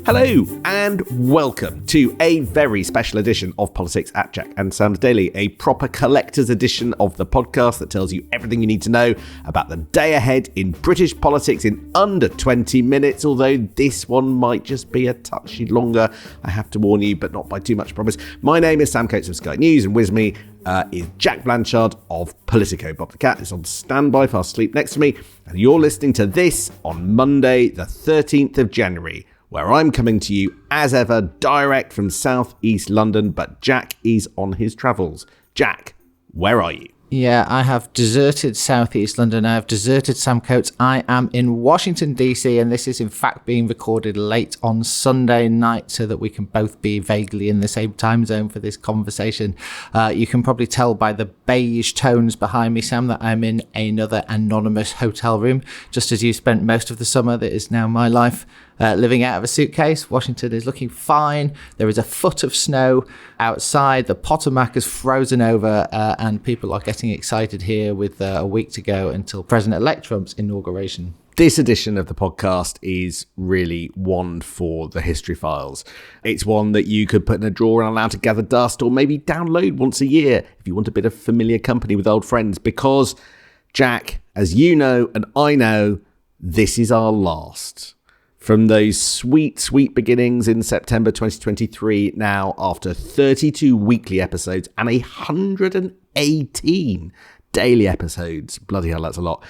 Hello and welcome to a very special edition of Politics at Jack and Sam's Daily, a proper collector's edition of the podcast that tells you everything you need to know about the day ahead in British politics in under 20 minutes, although this one might just be a touch longer, I have to warn you, but not by too much, I promise. My name is Sam Coates of Sky News, and with me is Jack Blanchard of Politico. Bob the Cat is on standby, fast asleep next to me, and you're listening to this on Monday, the 13th of January, where I'm coming to you, as ever, direct from South East London, but Jack is on his travels. Jack, where are you? Yeah, I have deserted South East London. I have deserted Sam Coates. I am in Washington, D.C., and this is in fact being recorded late on Sunday night so that we can both be vaguely in the same time zone for this conversation. You can probably tell by the beige tones behind me, Sam, that I'm in another anonymous hotel room, just as you spent most of the summer that is now my life. Living out of a suitcase. Washington is looking fine. There is a foot of snow outside. The Potomac is frozen over, and people are getting excited here with a week to go until President-elect Trump's inauguration. This edition of the podcast is really one for the history files. It's one that you could put in a drawer and allow to gather dust, or maybe download once a year if you want a bit of familiar company with old friends, because, Jack, as you know and I know, this is our last. From those sweet, sweet beginnings in September 2023, now after 32 weekly episodes and 118 daily episodes, bloody hell, that's a lot,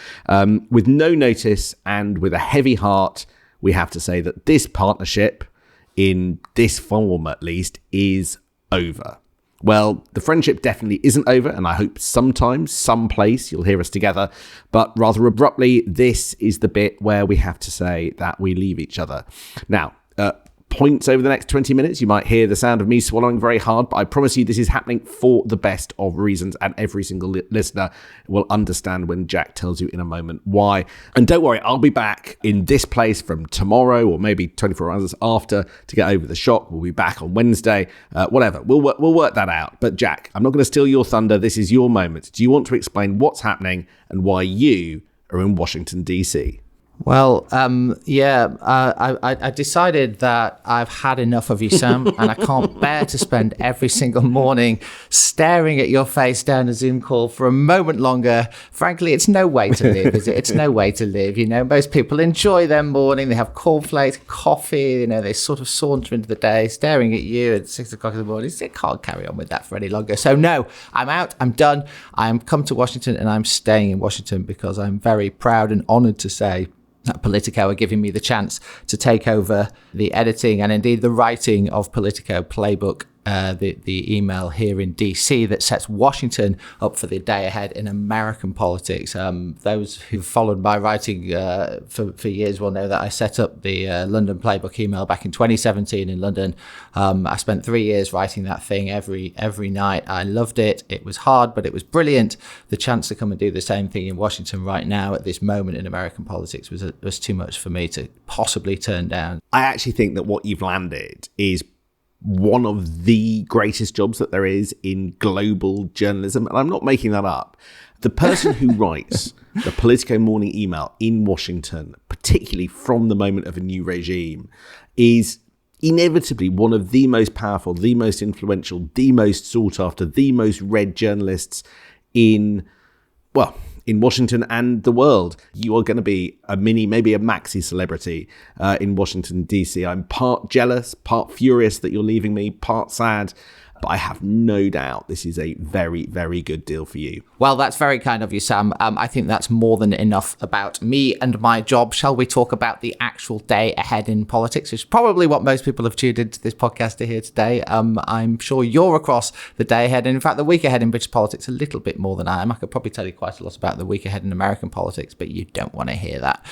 with no notice and with a heavy heart, we have to say that this partnership, in this form at least, is over. Well, the friendship definitely isn't over, and I hope sometime, someplace, you'll hear us together. But rather abruptly, this is the bit where we have to say that we leave each other. Now, points over the next 20 minutes. You might hear the sound of me swallowing very hard, but I promise you this is happening for the best of reasons, and every single listener will understand when Jack tells you in a moment why. And don't worry, I'll be back in this place from tomorrow or maybe 24 hours after to get over the shock. We'll be back on Wednesday, whatever. We'll work that out. But Jack, I'm not going to steal your thunder. This is your moment. Do you want to explain what's happening and why you are in Washington, D.C.? Well, I decided that I've had enough of you, Sam, and I can't bear to spend every single morning staring at your face down a Zoom call for a moment longer. Frankly, it's no way to live, is it? It's no way to live. You know, most people enjoy their morning. They have cornflakes, coffee, you know, they sort of saunter into the day, staring at you at 6 o'clock in the morning. They can't carry on with that for any longer. So no, I'm out. I'm done. I'm come to Washington, and I'm staying in Washington because I'm very proud and honored to say that Politico are giving me the chance to take over the editing and indeed the writing of Politico Playbook, the email here in DC that sets Washington up for the day ahead in American politics. Those who've followed my writing for years will know that I set up the London Playbook email back in 2017 in London. I spent 3 years writing that thing every night. I loved it. It was hard, but it was brilliant. The chance to come and do the same thing in Washington right now at this moment in American politics was too much for me to possibly turn down. I actually think that what you've landed is one of the greatest jobs that there is in global journalism. And I'm not making that up. The person who writes the Politico morning email in Washington, particularly from the moment of a new regime, is inevitably one of the most powerful, the most influential, the most sought after, the most read journalists in Washington and the world. You are going to be a mini, maybe a maxi celebrity in Washington, D.C. I'm part jealous, part furious that you're leaving me, part sad. But I have no doubt this is a very, very good deal for you. Well, that's very kind of you, Sam. I think that's more than enough about me and my job. Shall we talk about the actual day ahead in politics, which is probably what most people have tuned into this podcast to hear today. I'm sure you're across the day ahead, and in fact, the week ahead in British politics a little bit more than I am. I could probably tell you quite a lot about the week ahead in American politics, but you don't want to hear that.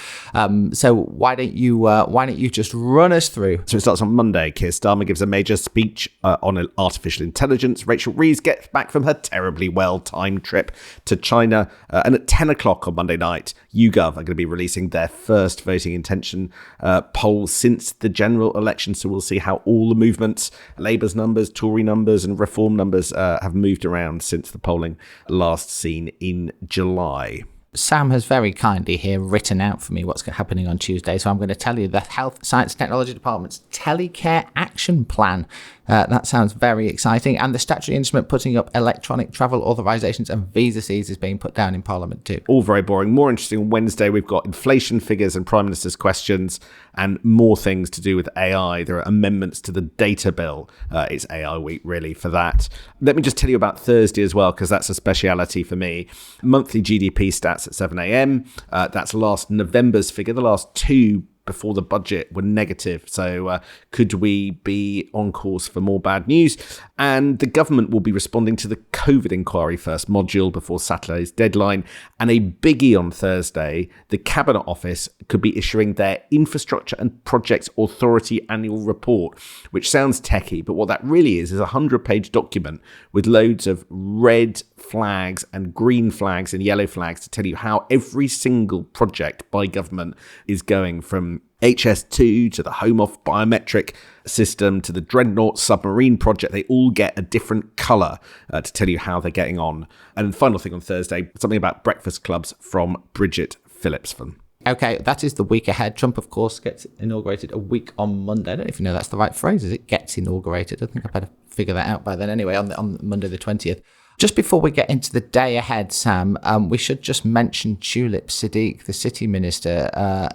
So why don't you just run us through? So it starts on Monday. Keir Starmer gives a major speech on artificial intelligence. Rachel Reeves gets back from her terribly well-timed trip to China. And at 10 o'clock on Monday night, YouGov are going to be releasing their first voting intention poll since the general election. So we'll see how all the movements, Labour's numbers, Tory numbers and Reform numbers have moved around since the polling last seen in July. Sam has very kindly here written out for me what's happening on Tuesday. So I'm going to tell you the Health, Science and Technology Department's Telecare Action Plan. That sounds very exciting. And the statutory instrument putting up electronic travel authorisations and visa fees is being put down in Parliament too. All very boring. More interesting on Wednesday, we've got inflation figures and Prime Minister's questions and more things to do with AI. There are amendments to the data bill. It's AI week, really, for that. Let me just tell you about Thursday as well, because that's a speciality for me. Monthly GDP stats at 7 a.m. That's last November's figure. The last two before the budget were negative. So could we be on course for more bad news? And the government will be responding to the COVID inquiry first module before Saturday's deadline. And a biggie on Thursday, the Cabinet Office could be issuing their Infrastructure and Projects Authority annual report, which sounds techie, but what that really is a 100-page document with loads of red flags and green flags and yellow flags to tell you how every single project by government is going, from HS2 to the Home Off biometric system to the Dreadnought submarine project. They all get a different colour to tell you how they're getting on. And the final thing on Thursday, something about breakfast clubs from Bridget Phillipson. Okay, that is the week ahead. Trump, of course, gets inaugurated a week on Monday. I don't know if you know that's the right phrase. Is it gets inaugurated? I think I better figure that out by then anyway, on Monday the 20th. Just before we get into the day ahead, Sam, we should just mention Tulet Sadik, the city minister,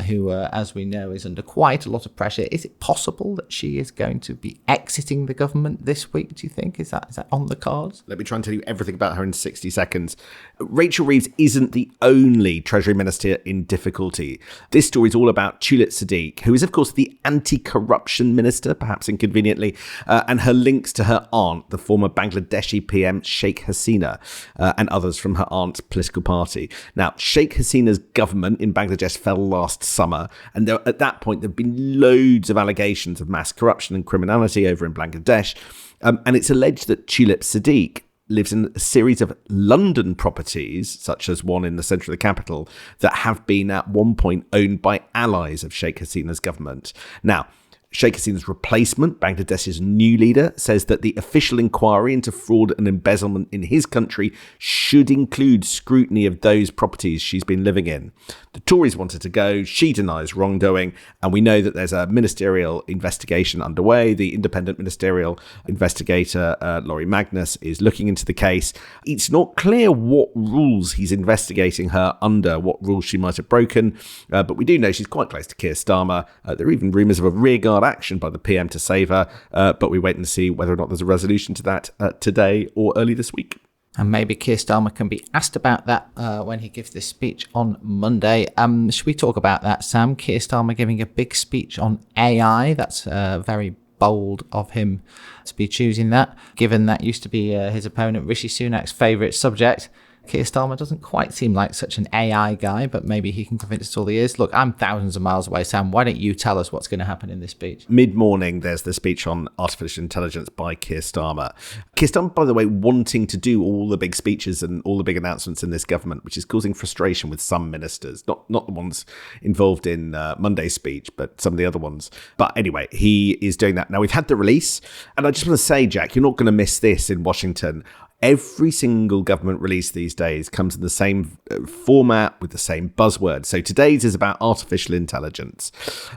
who, as we know, is under quite a lot of pressure. Is it possible that she is going to be exiting the government this week, do you think? Is that on the cards? Let me try and tell you everything about her in 60 seconds. Rachel Reeves isn't the only Treasury Minister in difficulty. This story is all about Tulet Sadik, who is, of course, the anti-corruption minister, perhaps inconveniently, and her links to her aunt, the former Bangladeshi PM Sheikh Hasina, and others from her aunt's political party. Now, Sheikh Hasina's government in Bangladesh fell last summer, and at that point there have been loads of allegations of mass corruption and criminality over in Bangladesh, and it's alleged that Tulet Sadik lives in a series of London properties, such as one in the centre of the capital, that have been at one point owned by allies of Sheikh Hasina's government. Now, Sheikh Hasina's replacement, Bangladesh's new leader, says that the official inquiry into fraud and embezzlement in his country should include scrutiny of those properties she's been living in. The Tories wanted to go. She denies wrongdoing. And we know that there's a ministerial investigation underway. The independent ministerial investigator, Laurie Magnus, is looking into the case. It's not clear what rules he's investigating her under, what rules she might have broken. But we do know she's quite close to Keir Starmer. There are even rumours of a rearguard action by the PM to save her, but we wait and see whether or not there's a resolution to that today or early this week. And maybe Keir Starmer can be asked about that when he gives this speech on Monday. Should we talk about that, Sam? Keir Starmer giving a big speech on AI. That's very bold of him to be choosing that, given that used to be his opponent Rishi Sunak's favourite subject. Keir Starmer doesn't quite seem like such an AI guy, but maybe he can convince us all he is. Look, I'm thousands of miles away, Sam. Why don't you tell us what's going to happen in this speech? Mid-morning, there's the speech on artificial intelligence by Keir Starmer. Keir Starmer, by the way, wanting to do all the big speeches and all the big announcements in this government, which is causing frustration with some ministers, not the ones involved in Monday's speech, but some of the other ones. But anyway, he is doing that. Now, we've had the release, and I just want to say, Jack, you're not going to miss this in Washington. Every single government release these days comes in the same format with the same buzzwords. So today's is about artificial intelligence,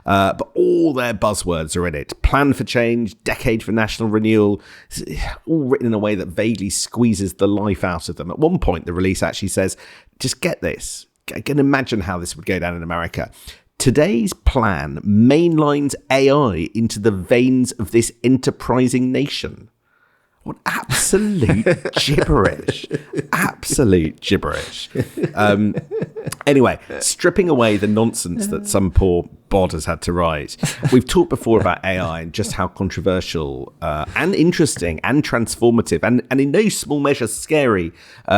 but all their buzzwords are in it. Plan for change, decade for national renewal, all written in a way that vaguely squeezes the life out of them. At one point, the release actually says, just get this. I can imagine how this would go down in America. Today's plan mainlines AI into the veins of this enterprising nation. What absolute gibberish. Absolute gibberish. Anyway, stripping away the nonsense that some poor bod has had to write. We've talked before about AI and just how controversial and interesting and transformative and in no small measure scary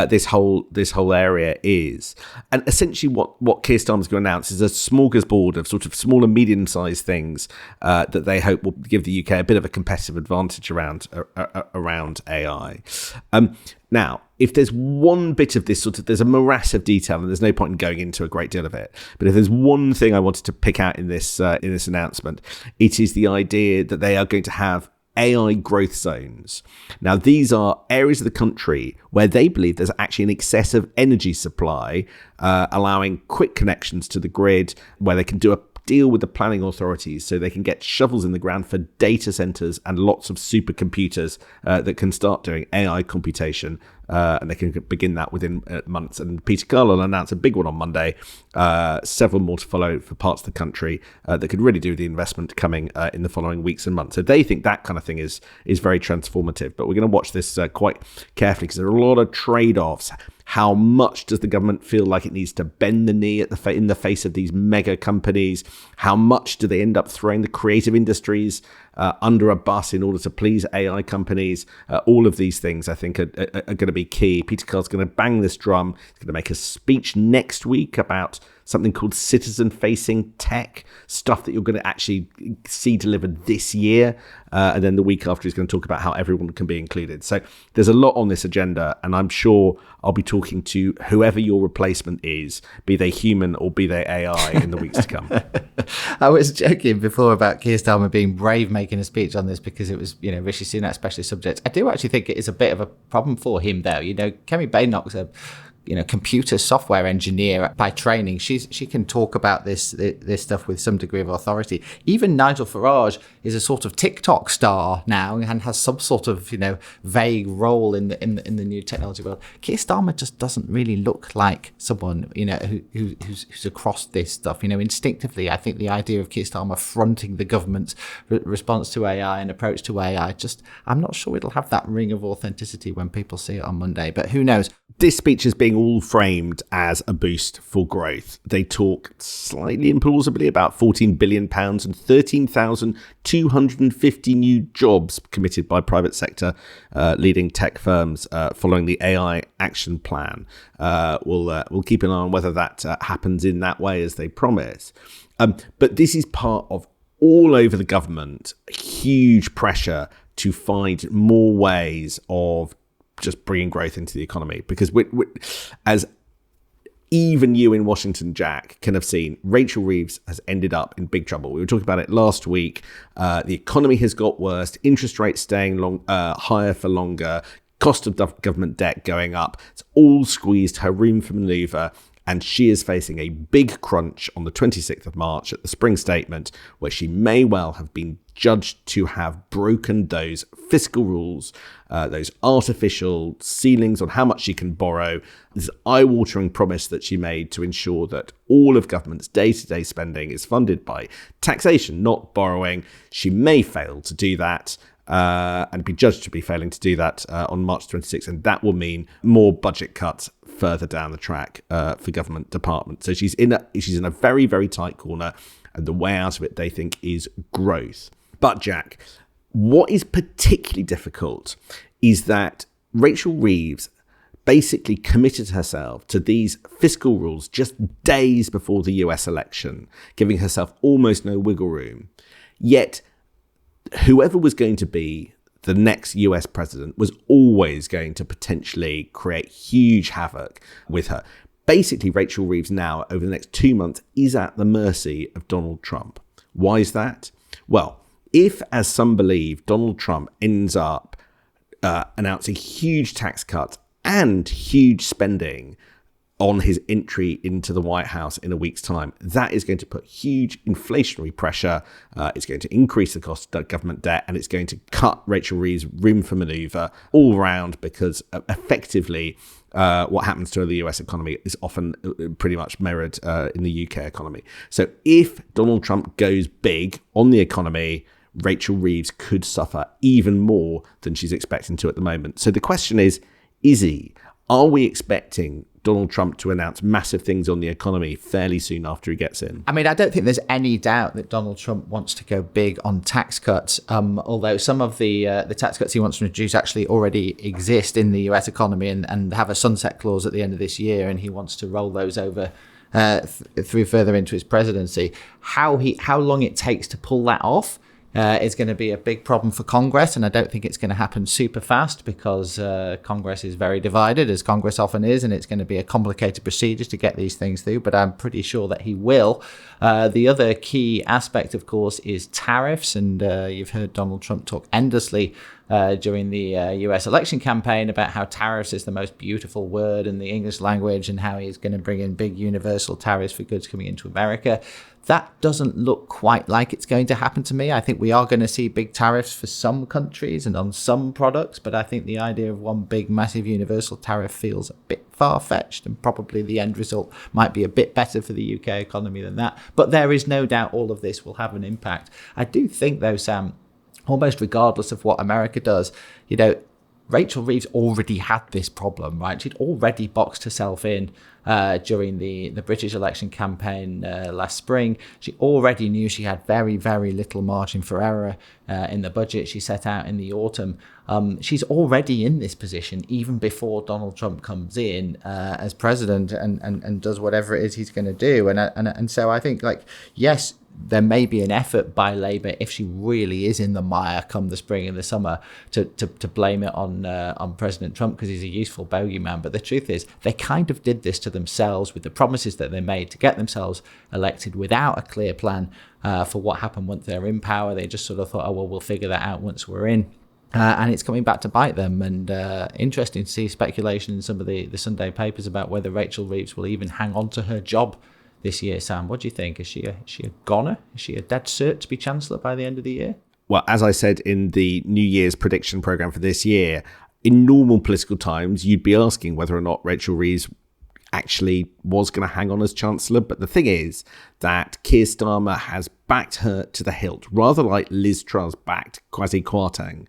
this whole area is. And essentially what Keir Starmer's going to announce is a smorgasbord of sort of small and medium-sized things that they hope will give the UK a bit of a competitive advantage around AI. Now, if there's one bit of this there's a morass of detail, and there's no point in going into a great deal of it. But if there's one thing I wanted to pick out in this announcement, it is the idea that they are going to have AI growth zones. Now, these are areas of the country where they believe there's actually an excess of energy supply, allowing quick connections to the grid, where they can do a deal with the planning authorities so they can get shovels in the ground for data centers and lots of supercomputers that can start doing AI computation, and they can begin that within months. And Peter Carlin announced a big one on Monday, several more to follow for parts of the country that could really do the investment coming in the following weeks and months. So they think that kind of thing is very transformative. But we're going to watch this quite carefully because there are a lot of trade-offs. How much does the government feel like it needs to bend the knee in the face of these mega companies? How much do they end up throwing the creative industries under a bus in order to please AI companies? All of these things, I think, are going to be key. Peter Carl's going to bang this drum. He's going to make a speech next week about something called citizen-facing tech, stuff that you're going to actually see delivered this year. And then the week after, he's going to talk about how everyone can be included. So there's a lot on this agenda, and I'm sure I'll be talking to whoever your replacement is, be they human or be they AI, in the weeks to come. I was joking before about Keir Starmer being brave making a speech on this because it was, Rishi Sunak's specialist subject. I do actually think it is a bit of a problem for him, though. Kemi Badenoch's a computer software engineer by training. She can talk about this stuff with some degree of authority. Even Nigel Farage is a sort of TikTok star now and has some sort of vague role in the new technology world. Keir Starmer just doesn't really look like someone who's across this stuff. Instinctively, I think the idea of Keir Starmer fronting the government's response to AI and approach to AI, I'm not sure it'll have that ring of authenticity when people see it on Monday. But who knows? This speech is being all framed as a boost for growth. They talk slightly implausibly about £14 billion and 13,250 new jobs committed by private sector leading tech firms following the AI action plan. We'll keep an eye on whether that happens in that way as they promise. But this is part of all over the government, huge pressure to find more ways of just bringing growth into the economy, because as even you in Washington, Jack, can have seen, Rachel Reeves has ended up in big trouble. We were talking about it last week. The economy has got worse, interest rates staying higher for longer, cost of government debt going up. It's all squeezed her room for manoeuvre. And she is facing a big crunch on the 26th of March at the Spring Statement, where she may well have been judged to have broken those fiscal rules, those artificial ceilings on how much she can borrow, this eye-watering promise that she made to ensure that all of government's day-to-day spending is funded by taxation, not borrowing. She may fail to do that. And be judged to be failing to do that on March 26th. And that will mean more budget cuts further down the track for government departments. So she's in a very, very tight corner. And the way out of it, they think, is growth. But Jack, what is particularly difficult is that Rachel Reeves basically committed herself to these fiscal rules just days before the US election, giving herself almost no wiggle room. Yet whoever was going to be the next US president was always going to potentially create huge havoc with her. Basically, Rachel Reeves now, over the next 2 months, is at the mercy of Donald Trump. Why is that? Well, if, as some believe, Donald Trump ends up announcing huge tax cuts and huge spending on his entry into the White House in a week's time, that is going to put huge inflationary pressure. It's going to increase the cost of government debt, and it's going to cut Rachel Reeves' room for manoeuvre all around, because effectively what happens to the US economy is often pretty much mirrored in the UK economy. So if Donald Trump goes big on the economy, Rachel Reeves could suffer even more than she's expecting to at the moment. So the question is he? Are we expecting Donald Trump to announce massive things on the economy fairly soon after he gets in? I mean, I don't think there's any doubt that Donald Trump wants to go big on tax cuts, although some of the tax cuts he wants to introduce actually already exist in the US economy and have a sunset clause at the end of this year, and he wants to roll those over through further into his presidency. How long it takes to pull that off is going to be a big problem for Congress, and I don't think it's going to happen super fast because Congress is very divided, as Congress often is, and it's going to be a complicated procedure to get these things through, but I'm pretty sure that he will. The other key aspect, of course, is tariffs, and you've heard Donald Trump talk endlessly during the US election campaign about how tariffs is the most beautiful word in the English language and how he's going to bring in big universal tariffs for goods coming into America. That doesn't look quite like it's going to happen to me. I think we are going to see big tariffs for some countries and on some products, but I think the idea of one big, massive universal tariff feels a bit far-fetched, and probably the end result might be a bit better for the UK economy than that. But there is no doubt all of this will have an impact. I do think, though, Sam, almost regardless of what America does, Rachel Reeves already had this problem, right? She'd already boxed herself in during the British election campaign last spring. She already knew she had very, very little margin for error in the budget she set out in the autumn. She's already in this position even before Donald Trump comes in as president and does whatever it is he's going to do. And so I think, yes, there may be an effort by Labour, if she really is in the mire come the spring and the summer, to blame it on President Trump because he's a useful bogeyman. But the truth is, they kind of did this to themselves with the promises that they made to get themselves elected without a clear plan for what happened once they're in power. They just sort of thought, we'll figure that out once we're in. And it's coming back to bite them. And interesting to see speculation in some of the Sunday papers about whether Rachel Reeves will even hang on to her job this year. Sam, what do you think? Is she a goner? Is she a dead cert to be Chancellor by the end of the year? Well, as I said in the New Year's prediction programme for this year, in normal political times, you'd be asking whether or not Rachel Reeves actually was going to hang on as Chancellor. But the thing is that Keir Starmer has backed her to the hilt, rather like Liz Truss backed Kwasi Kwarteng.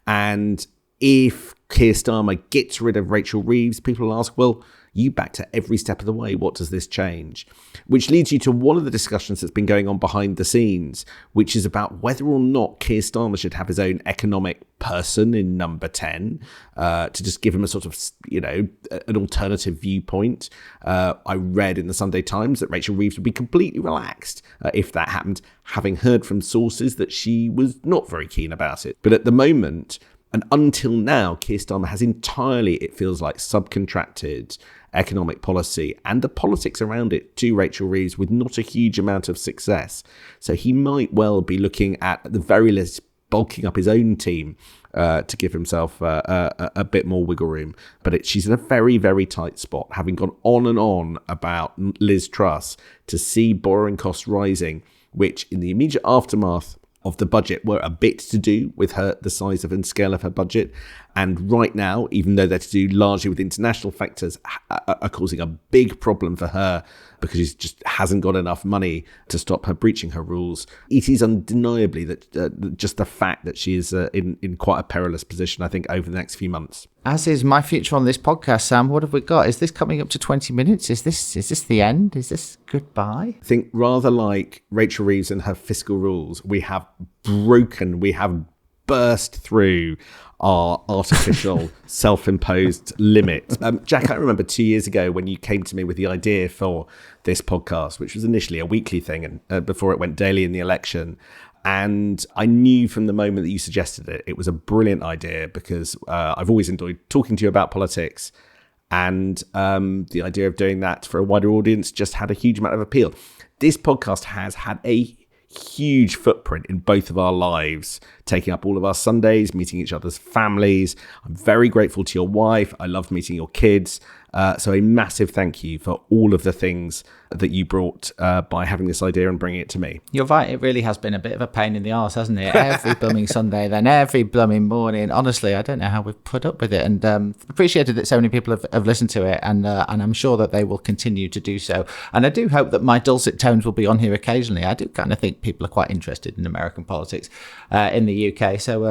And if Keir Starmer gets rid of Rachel Reeves, people will ask, well, you backed her every step of the way. What does this change? Which leads you to one of the discussions that's been going on behind the scenes, which is about whether or not Keir Starmer should have his own economic person in number 10 to just give him a sort of, an alternative viewpoint. I read in the Sunday Times that Rachel Reeves would be completely relaxed if that happened, having heard from sources that she was not very keen about it. But at the moment, and until now, Keir Starmer has entirely, it feels like, subcontracted economic policy and the politics around it to Rachel Reeves with not a huge amount of success. So he might well be looking at the very least, bulking up his own team to give himself a bit more wiggle room. But she's in a very, very tight spot, having gone on and on about Liz Truss, to see borrowing costs rising, which in the immediate aftermath of the budget were a bit to do with the size of and scale of her budget. And right now, even though they're to do largely with international factors, are causing a big problem for her because she just hasn't got enough money to stop her breaching her rules. It is undeniably that just the fact that she is in quite a perilous position, I think, over the next few months. As is my future on this podcast, Sam. What have we got? Is this coming up to 20 minutes? Is this the end? Is this goodbye? I think rather like Rachel Reeves and her fiscal rules, we have burst through our artificial self-imposed limit. Jack, I remember 2 years ago when you came to me with the idea for this podcast, which was initially a weekly thing and before it went daily in the election. And I knew from the moment that you suggested it, it was a brilliant idea because I've always enjoyed talking to you about politics. And the idea of doing that for a wider audience just had a huge amount of appeal. This podcast has had a huge footprint in both of our lives, taking up all of our Sundays, meeting each other's families. I'm very grateful to your wife. I loved meeting your kids. So a massive thank you for all of the things that you brought by having this idea and bringing it to me. You're right. It really has been a bit of a pain in the arse, hasn't it? Every blooming Sunday, then every blooming morning. Honestly, I don't know how we've put up with it, and appreciated that so many people have listened to it, and I'm sure that they will continue to do so. And I do hope that my dulcet tones will be on here occasionally. I do kind of think people are quite interested in American politics in the UK. So,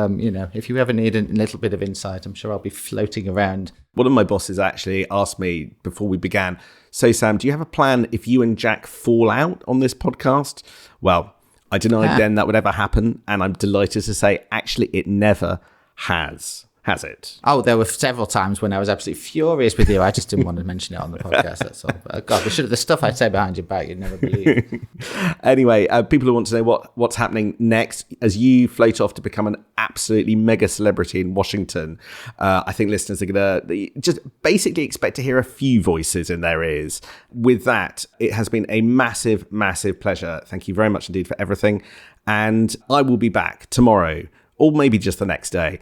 if you ever need a little bit of insight, I'm sure I'll be floating around. One of my bosses actually asked me before we began, so Sam, do you have a plan if you and Jack fall out on this podcast? Well, I denied then that would ever happen, and I'm delighted to say actually it never has. has it? Oh, there were several times when I was absolutely furious with you. I just didn't want to mention it on the podcast, that's all. But, God, the stuff I say behind your back, you'd never believe. Anyway, people who want to know what's happening next as you float off to become an absolutely mega celebrity in Washington, I think listeners are going to just basically expect to hear a few voices in their ears. With that, it has been a massive, massive pleasure. Thank you very much indeed for everything. And I will be back tomorrow, or maybe just the next day,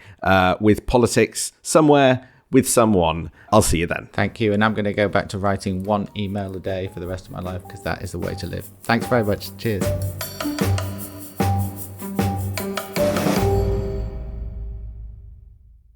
with politics somewhere with someone. I'll see you then. Thank you. And I'm going to go back to writing one email a day for the rest of my life, because that is the way to live. Thanks very much. Cheers.